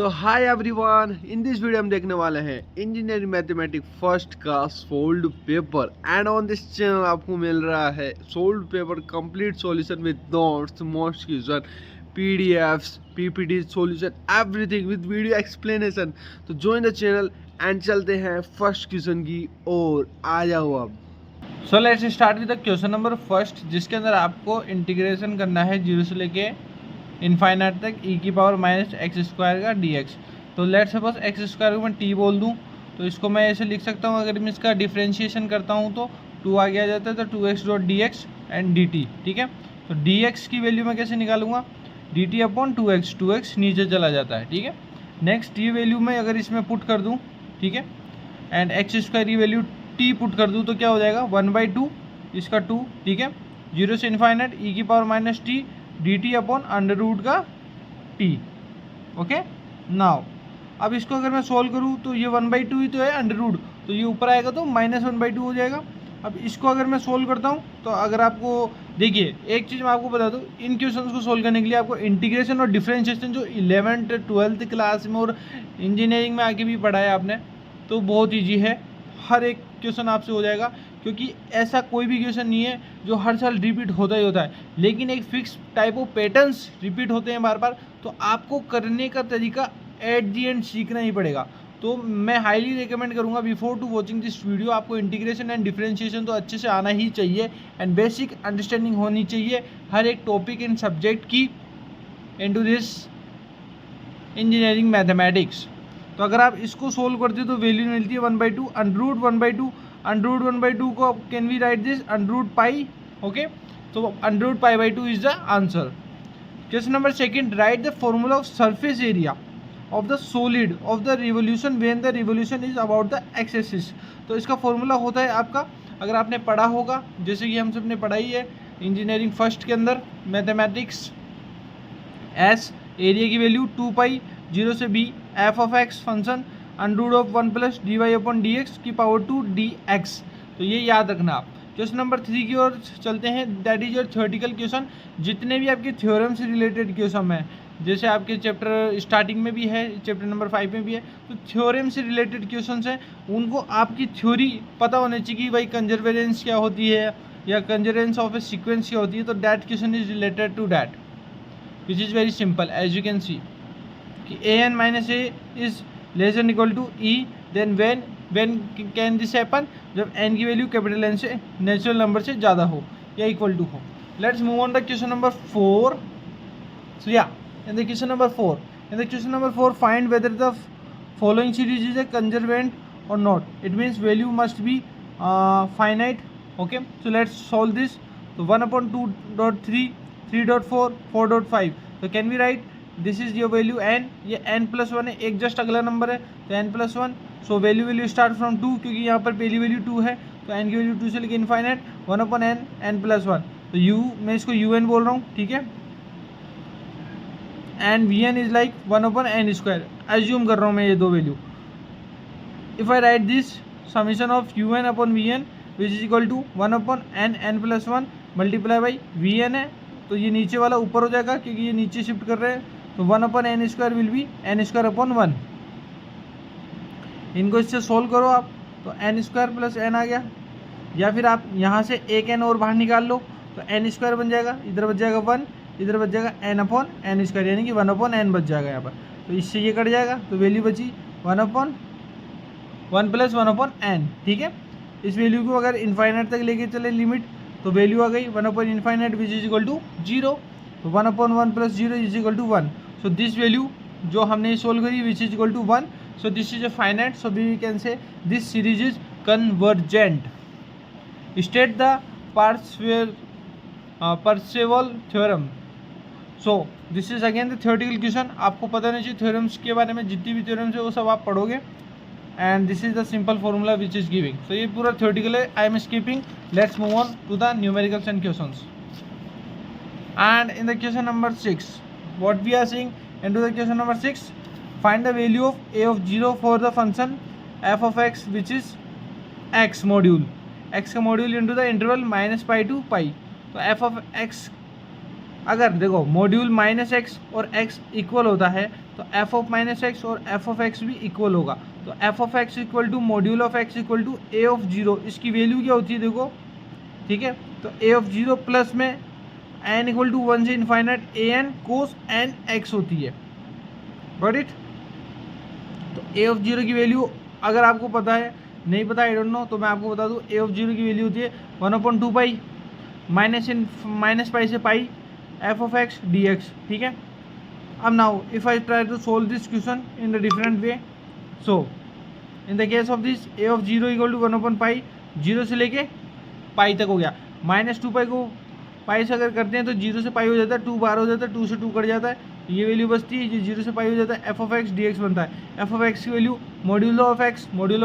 तो hi everyone, in this video हम देखने वाले हैं इंजीनियरिंग मैथमेटिक्स फर्स्ट का solved paper and on this channel आपको मिल रहा है solved paper complete solution with notes, most question, PDFs, PPT solution, everything with video explanation. तो ज्वाइन द चैनल एंड चलते हैं फर्स्ट क्वेश्चन की ओर। आ जाओ अब। So let's start with the question number first, जिसके अंदर आपको इंटीग्रेशन करना है 0 से लेके इनफाइनाइट तक e की पावर माइनस एक्स स्क्वायर का dx। तो लेट्स सपोज एक्स स्क्वायर को मैं t बोल दूं तो इसको मैं ऐसे लिख सकता हूं। अगर मैं इसका डिफ्रेंशिएशन करता हूं तो 2 आगे आ जाता है, तो 2x dot dx and dt। ठीक है, तो dx की वैल्यू मैं कैसे निकालूंगा, dt अपॉन 2x नीचे चला जाता है। ठीक है, नेक्स्ट ये वैल्यू मैं अगर इसमें पुट कर दूँ, ठीक है, एंड एक्स स्क्वायर की वैल्यू t पुट कर दूँ तो क्या हो जाएगा 1/2 इसका 2। ठीक है, 0 से इनफाइनाइट e की power minus t dt upon under root का t। ओके, नाउ अब इसको अगर मैं सॉल्व करूँ तो ये 1/2 ही तो है अंडर रूट, तो ये ऊपर आएगा तो -1/2 हो जाएगा। अब इसको अगर मैं सोल्व करता हूँ तो अगर आपको देखिए एक चीज़ मैं आपको बता दूँ, इन क्वेश्चंस को सोल्व करने के लिए आपको इंटीग्रेशन और डिफरेंशिएशन जो 11th 12th क्लास में और इंजीनियरिंग में आके भी पढ़ा है आपने, तो बहुत ईजी है। हर एक क्वेश्चन आपसे हो जाएगा, क्योंकि ऐसा कोई भी क्वेश्चन नहीं है जो हर साल रिपीट होता ही होता है, लेकिन एक fix type of patterns repeat होते हैं बार बार, तो आपको करने का तरीका एट दी एंड सीखना ही पड़ेगा। तो मैं हाईली रिकमेंड करूंगा before to watching this video आपको इंटीग्रेशन एंड डिफरेंशिएशन तो अच्छे से आना ही चाहिए एंड बेसिक अंडरस्टैंडिंग होनी चाहिए हर एक टॉपिक एंड सब्जेक्ट की इनटू दिस इंजीनियरिंग मैथमेटिक्स। तो अगर आप इसको सोल्व करते हो तो वैल्यू मिलती है 1/2 अंडर रूट 1/2 अंडर रूट 1/2 को can we write this under root pi. Okay, तो अंडर रूट पाई/2 is the answer. Question number second, write the formula of surface area of the solid of the revolution when the revolution is about the x axis. तो इसका formula होता है आपका, अगर आपने पढ़ा होगा जैसे कि हम सब ने पढ़ाई है इंजीनियरिंग फर्स्ट के अंदर मैथमेटिक्स, एस एरिया की वैल्यू 2 पाई 0 से b f of x function under root of 1 plus d y upon d x की पावर 2 डी एक्स। तो ये याद रखना आप। क्वेश्चन नंबर 3 की ओर चलते हैं, that is your theoretical question. जितने भी आपके थ्योरम से रिलेटेड क्वेश्चन हैं, जैसे आपके चैप्टर स्टार्टिंग में भी है, चैप्टर नंबर 5 में भी है, तो थ्योरम से रिलेटेड क्वेश्चन हैं, उनको आपकी थ्योरी पता होनी चाहिए कि भाई कंजर्वेंस क्या होती है या कंजर्वेंस ऑफ ए सीक्वेंस क्या होती है। तो that question is related to that which is very simple as you can see कि an minus a is less than equal to e, then when can this happen, जब n की value capital N से natural number से ज़्यादा हो या equal to हो। Let's move on the question number 4। So या in the question number 4 find whether the following series is ए कंजर्वेंट और not. It means value must be finite. Okay, so let's solve this. तो 1/2.3 3.4 4.5, तो can we write this is your value n, ये n+1 है, एक just अगला number है तो n+1। So value will start from 2, क्योंकि यहाँ पर पहली वैल्यू 2 है, तो n की वैल्यू 2 से लेकर इनफाइनाइट 1/n n+1। तो u मैं इसको un बोल रहा हूँ, ठीक है, and vn is like 1/n square assume कर रहा हूँ मैं ये दो वैल्यू। If I write this summation of un upon vn which is equal to 1/n n+1 multiply by vn है, तो ये नीचे वाला ऊपर हो जाएगा क्योंकि ये नीचे शिफ्ट कर रहे हैं, तो 1/n square will be n square upon 1। इनको इससे सोल्व करो आप, तो n स्क्वायर प्लस n आ गया, या फिर आप यहाँ से एक n और बाहर निकाल लो तो n स्क्वायर बन जाएगा, इधर बच जाएगा 1, इधर बच जाएगा n अपॉन n स्क्वायर, यानी कि 1/n बच जाएगा यहाँ पर। तो इससे ये कट जाएगा, तो वैल्यू बची 1/1 प्लस 1/n। ठीक है, इस वैल्यू को अगर इनफाइनाइट तक लेके चले लिमिट, तो वैल्यू आ गई 1/∞ विच इज इक्वल टू 0। तो 1/1 plus 0 is equal to 1। So this value जो हमने सोल्व करी which is equal to 1, so this is a finite, so we can say this series is convergent. State the Parseval theorem. So this is again the theoretical question. आपको पता नहीं चाहिए theorems के बारे में, जितनी भी थ्योरम्स है वो सब आप पढ़ोगे, and this is the simple formula which is giving. So ये पूरा थ्योरेटिकल है, I am skipping. Let's move on to the numericals and questions. And in the question number 6 what we are seeing into the question number 6, find the value of a of 0 for the function f of x which is x module, x का module into the interval -π to π। तो f of x अगर देखो module minus x और x equal होता है तो f of minus x और f of x भी इक्वल होगा। तो f of x equal to module of x equal to a of zero, इसकी वैल्यू क्या होती है देखो, ठीक है। तो ए ऑफ जीरो प्लस में एन इक्वल टू 1 से infinite a n cos n x होती है, गॉट इट। तो ए ऑफ जीरो की वैल्यू अगर आपको पता है, नहीं पता आई डोंट नो, तो मैं आपको बता दूँ ए ऑफ जीरो की वैल्यू होती है 1/2 पाई माइनस पाई से pi f of x d x, ठीक है। अब now if I try to solve this question in the different way, so in the case of this a of zero equal to 1/, pi zero से लेके पाई तक हो गया। -2 पाई को पाई से अगर करते हैं तो जीरो से पाई हो जाता है, 2 बार हो जाता है, 2 से 2 कट जाता है, ये वैल्यू बचती है, ये जीरो से पाई हो जाता है, F of x d x बनता है। एफ ऑफ एक्स की वैल्यू मॉड्यूलो ऑफ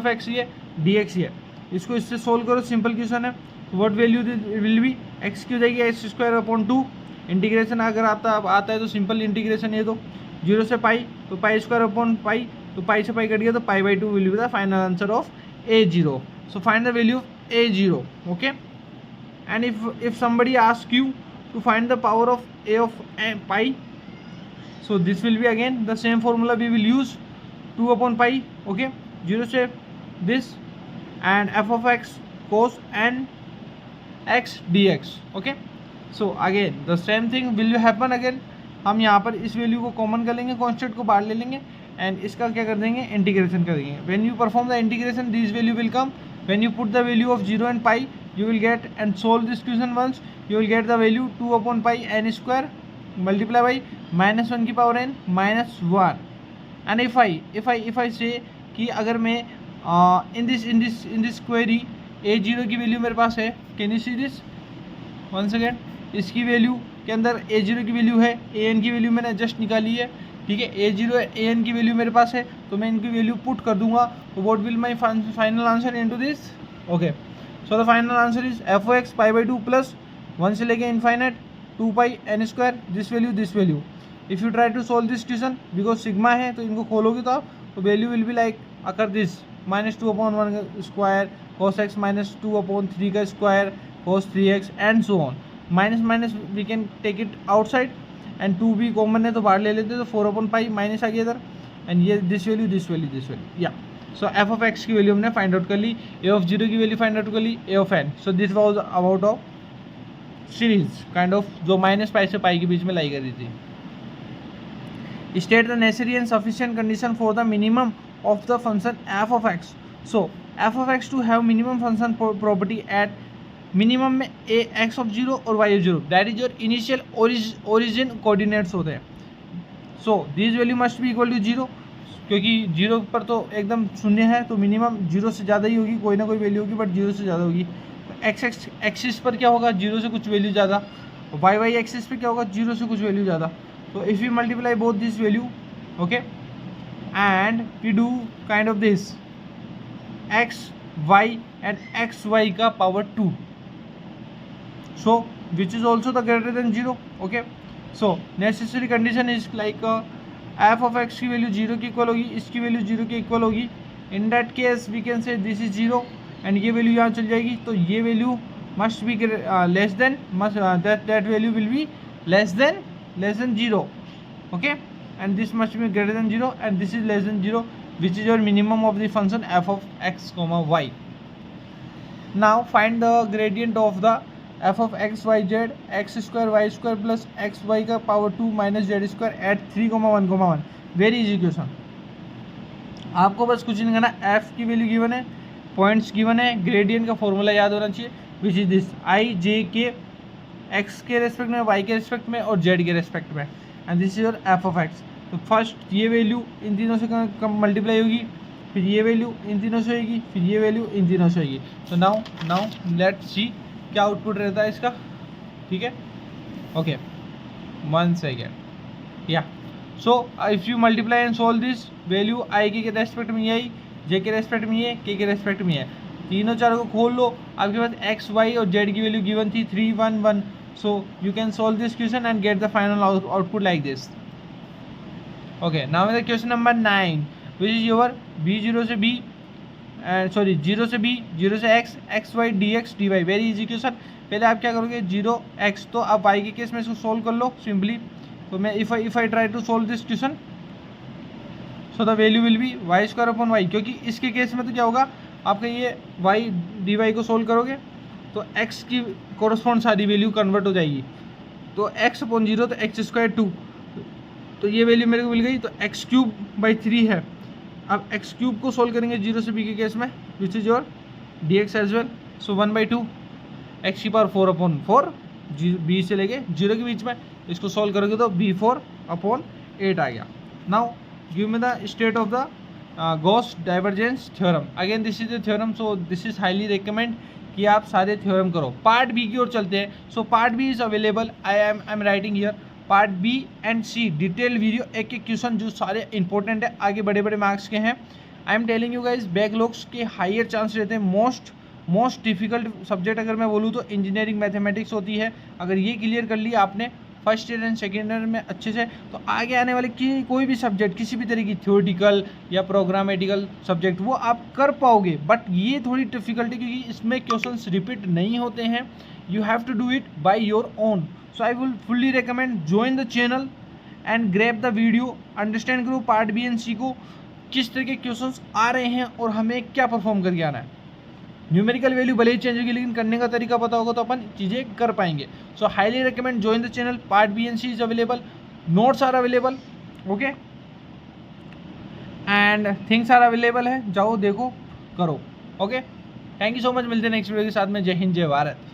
एक्स ये डी एक्स ही है। इसको इससे सोल्व करो, सिंपल क्वेश्चन है। What value will B, x की हो जाएगी x²/2, इंटीग्रेशन अगर आता है तो सिंपल इंटीग्रेशन ये तो जीरो से पाई, तो पाई²/पाई, तो पाई से पाई कट गया तो π/2 will be the final answer of A0। So find the value of A0, okay. And if somebody asks you to find the power of a of pi, so this will be again the same formula we will use, 2/pi, okay, 0 से this and f of x cos n x dx, okay। so again the same thing will happen again, हम यहाँ पर इस value को common कर लेंगे, constant को बाहर ले लेंगे एंड इसका क्या कर देंगे, इंटीग्रेशन कर देंगे। When you perform the integration this value will come, when you put the value of 0 and pi you will get and solve this question once, you will get the value 2/pi n square multiply by -1 की power n -1। and if I say कि अगर मैं in this query A0 की value मेरे पास है, can you see this once again, इसकी value के अंदर A0 की वैल्यू है, an की वैल्यू मैंने जस्ट निकाली है, ठीक है। A0 an की वैल्यू मेरे पास है तो मैं इनकी वैल्यू पुट कर दूंगा, तो what will my final answer into this, okay. So the final answer is f of x π/2 plus 1 से लेके infinite 2 pi n square, this value. If you try to solve this question, because sigma है तो इनको खोलोगे तो आप, तो value will be like occur this -2/1 का स्क्वायर cos x -2/3 का square cos 3x and so on. Minus we can take it outside and 2 भी कॉमन है तो बाहर ले लेते, तो 4/पाई माइनस आ गया इधर एंड ये दिस वैल्यू या। सो एफ ऑफ एक्स की वैल्यू हमने फाइंड आउट कर ली, ए ऑफ जीरो की वैल्यू फाइंड आउट कर ली, a of n. So this was about of series kind of जो -पाई से पाई के बीच में लाई करी थी। State the necessary and sufficient condition for the minimum of the function f of x. So f of x to have minimum function property at minimum में a x of zero और y of zero, that is your initial origin coordinates होते हैं। So this value must be equal to zero, क्योंकि zero पर तो एकदम शून्य है, तो मिनिमम जीरो से ज़्यादा ही होगी, कोई ना कोई वैल्यू होगी बट जीरो से ज़्यादा होगी। तो एक्स एक्सिस पर क्या होगा, जीरो से कुछ वैल्यू ज़्यादा, वाई एक्सिस पर क्या होगा, जीरो से कुछ वैल्यू ज़्यादा। तो if you multiply both this value, okay, and we do kind of this x y and x y का power 2, so which is also the greater than zero, okay. So necessary condition is like f of x की value zero की equal होगी, इसकी value zero की equal होगी। In that case we can say this is zero and ये value यहाँ चल जाएगी, तो ये value must be less than that value will be less than zero, okay, and this must be greater than zero and this is less than zero, which is your minimum of the function f of x comma y. Now find the gradient of the f of x y z x² plus x y का power 2 minus z² at 3,1,1। Very easy question, आपको बस कुछ नहीं करना, F की value given है, points given है, gradient का फॉर्मूला याद होना चाहिए, विच इज दिस आई जे के एक्स के रेस्पेक्ट में, वाई के रेस्पेक्ट में और जेड के रेस्पेक्ट में, and this is your F of x. तो फर्स्ट ये वैल्यू इन तीनों से मल्टीप्लाई होगी, फिर ये वैल्यू इन तीनों से होगी, फिर ये वैल्यू इन तीनों से होगी। तो नाउ लेट्स सी क्या आउटपुट रहता है इसका, ठीक है, ओके, 1 सेकेंड या। So if you multiply and solve this value I के रेस्पेक्ट में ये आई, जे के रेस्पेक्ट में ये, के रेस्पेक्ट में ये, तीनों चारों को खोल लो, आपके पास एक्स वाई और जेड की वैल्यू गिवन थी 3, 1, 1। So you can solve this question and get the final output like this, okay. Now the question number 9 which is your b0 से b, 0 से b, 0 से x, x y dx dy। Very easy question, पहले आप क्या करोगे 0x, तो आप y के केस में इसको सोल्व कर लो सिंपली। तो मैं if I try to solve this question, so the value will be y square upon y, क्योंकि इसके केस में तो क्या होगा आपका ये वाई डी वाई को सोल्व करोगे तो x की कोरस्पॉन्ड सारी वैल्यू कन्वर्ट हो जाएगी, तो x अपॉन 0 तो x स्क्वायर 2, तो ये वैल्यू मेरे को मिल गई, तो x क्यूब बाई 3 है। अब x क्यूब को सोल्व करेंगे 0 से b के केस में, which is your dx as well, so 1/2 x की पावर 4 अपॉन 4, b से लेके 0 के बीच में, इसको सोल्व करोगे तो b4 अपॉन 8 आ गया। Now give me the state of the Gauss divergence theorem. Again this is the theorem, so this is highly recommend कि आप सारे थ्योरम करो। पार्ट बी की ओर चलते हैं। So part b is available, I am writing here part b and c detail video, एक एक क्वेश्चन जो सारे इंपॉर्टेंट है, आगे बड़े बड़े मार्क्स के हैं। I am telling you guys backlogs के हायर चांस रहते हैं। मोस्ट डिफिकल्ट सब्जेक्ट अगर मैं बोलूँ तो इंजीनियरिंग मैथमेटिक्स होती है। अगर ये क्लियर कर लिया आपने first year and second year में अच्छे से, तो आगे आने वाले कोई भी सब्जेक्ट, किसी भी तरह की थ्योरेटिकल या प्रोग्रामेटिकल सब्जेक्ट, वो आप कर पाओगे। बट ये थोड़ी डिफिकल्टी, क्योंकि इसमें क्वेश्चंस रिपीट नहीं होते हैं, you have to do it by your own. So I will fully recommend join the channel and grab the video, understand करो पार्ट बी एंड सी को, किस तरह के क्वेश्चंस आ रहे हैं और हमें क्या परफॉर्म करके आना है। न्यूमेरिकल वैल्यू भले ही चेंज होगी, लेकिन करने का तरीका पता होगा तो अपन चीज़ें कर पाएंगे। So highly recommend join the channel, part b and c is available, notes are available, okay and things are available है, जाओ देखो करो, okay. Thank you so much, मिलते हैं नेक्स्ट वीडियो के साथ में। जय हिंद, जय भारत।